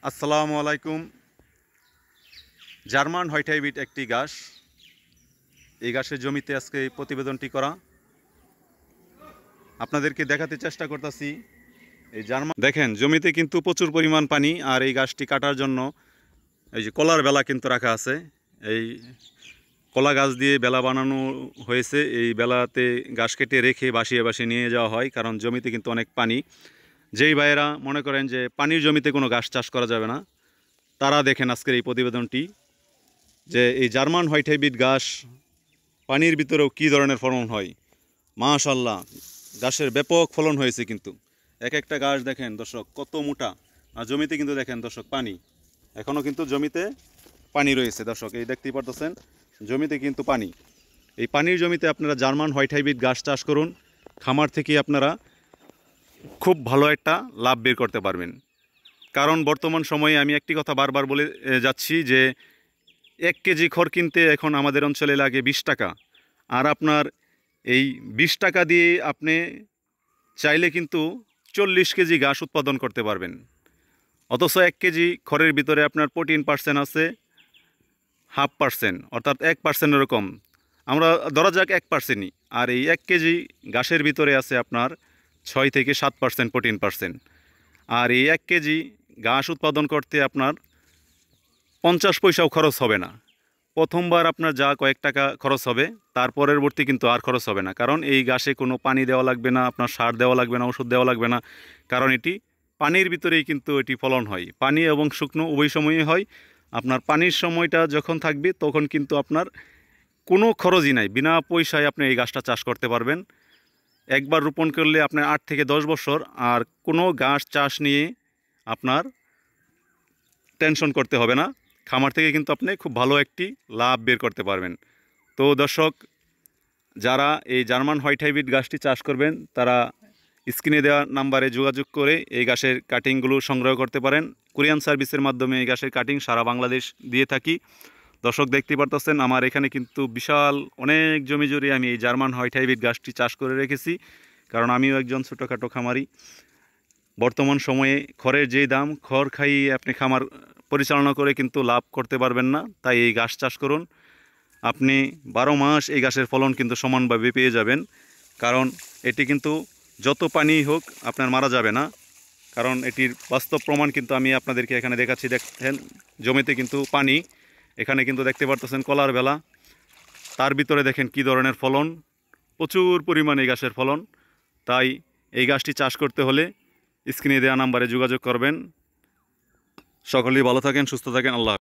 আসসালামু আলাইকুম। German white hybrid একটি ঘাস। এই ঘাসের জমিতে আজকে এই প্রতিবেদনটি করা, আপনাদেরকে দেখাতে চেষ্টা করতেছি। এই জার্মান দেখেন, জমিতে কিন্তু প্রচুর পরিমাণ পানি, আর এই ঘাসটি কাটার জন্য এই যে কলার বেলা কিন্তু রাখা আছে। এই কলা গাছ দিয়ে বেলা বানানো হয়েছে। এই বেলাতে ঘাস কেটে রেখে বাসিয়ে বাসিয়ে নিয়ে যাওয়া হয়, কারণ জমিতে কিন্তু অনেক পানি। যেই ভাইয়েরা মনে করেন যে পানির জমিতে কোনো ঘাস চাষ করা যাবে না, তারা দেখেন আজকের এই প্রতিবেদনটি, যে এই জার্মান হোয়াইট হাইব্রিড ঘাস পানির ভিতরেও কী ধরনের ফলন হয়। মাশাআল্লাহ, ঘাসের ব্যাপক ফলন হয়েছে। কিন্তু এক একটা ঘাস দেখেন দর্শক কত মোটা, আর জমিতে কিন্তু দেখেন দর্শক পানি, এখনও কিন্তু জমিতে পানি রয়েছে। দর্শক এই দেখতেই পারতেছেন, জমিতে কিন্তু পানি। এই পানির জমিতে আপনারা জার্মান হোয়াইট হাইব্রিড ঘাস চাষ করুন, খামার থেকে আপনারা খুব ভালো একটা লাভ বের করতে পারবেন। কারণ বর্তমান সময়ে আমি একটি কথা বারবার বলে যাচ্ছি যে 1 কেজি খড় কিনতে এখন আমাদের অঞ্চলে লাগে 20 টাকা। আর আপনার এই 20 টাকা দিয়ে আপনি চাইলে কিন্তু 40 কেজি ঘাস উৎপাদন করতে পারবেন। অথচ 1 কেজি খড়ের ভিতরে আপনার প্রোটিন পার্সেন্ট আছে 0.5%, অর্থাৎ 1%-এরও কম। আমরা ধরা যাক 1%ই, আর এই 1 কেজি ঘাসের ভিতরে আছে আপনার 6 থেকে 7% প্রোটিন পার্সেন্ট। আর এই 1 কেজি ঘাস উৎপাদন করতে আপনার 50 পয়সাও খরচ হবে না। প্রথমবার আপনার যা কয়েক টাকা খরচ হবে, তার পরবর্তী কিন্তু আর খরচ হবে না। কারণ এই ঘাসে কোনো পানি দেওয়া লাগবে না, আপনার সার দেওয়া লাগবে না, ওষুধ দেওয়া লাগবে না। কারণ এটি পানির ভিতরেই কিন্তু এটি ফলন হয়। পানি এবং শুকনো উভয় সময়ই হয়। আপনার পানির সময়টা যখন থাকবে তখন কিন্তু আপনার কোনো খরচই নাই, বিনা পয়সায় আপনি এই গাছটা চাষ করতে পারবেন। একবার রোপণ করলে আপনার 8 থেকে 10 বছর আর কোনো ঘাস চাষ নিয়ে আপনার টেনশন করতে হবে না। খামার থেকে কিন্তু আপনি খুব ভালো একটি লাভ বের করতে পারবেন। তো দর্শক, যারা এই জার্মান হোয়াইট হাইব্রিড গাছটি চাষ করবেন, তারা স্ক্রিনে দেওয়া নাম্বারে যোগাযোগ করে এই গাছের কাটিংগুলো সংগ্রহ করতে পারেন। কুরিয়ান সার্ভিসের মাধ্যমে এই গাছের কাটিং সারা বাংলাদেশ দিয়ে থাকি। দর্শক দেখতে পারতেছেন, আমার এখানে কিন্তু বিশাল অনেক জমি জুড়ে আমি এই জার্মান হোয়াইট হাইব্রিড গাছটি চাষ করে রেখেছি। কারণ আমিও একজন ছোটোখাটো খামারি। বর্তমান সময়ে খড়ের যেই দাম, খড় খাইয়ে আপনি খামার পরিচালনা করে কিন্তু লাভ করতে পারবেন না। তাই এই ঘাস চাষ করুন। আপনি 12 মাস এই ঘাসের ফলন কিন্তু সমানভাবে পেয়ে যাবেন। কারণ এটি কিন্তু যত পানি হোক আপনার মারা যাবে না। কারণ এটির বাস্তব প্রমাণ কিন্তু আমি আপনাদেরকে এখানে দেখাচ্ছি। দেখেন, জমিতে কিন্তু পানি, এখানে কিন্তু দেখতে পারতেছেন কলার বেলা, তার ভিতরে দেখেন কি ধরনের ফলন, প্রচুর পরিমাণে এই ঘাসের ফলন। তাই এই গাছটি চাষ করতে হলে স্ক্রিনে দেওয়া নাম্বারে যোগাযোগ করবেন। সকলেই ভালো থাকেন, সুস্থ থাকেন। আল্লাহ।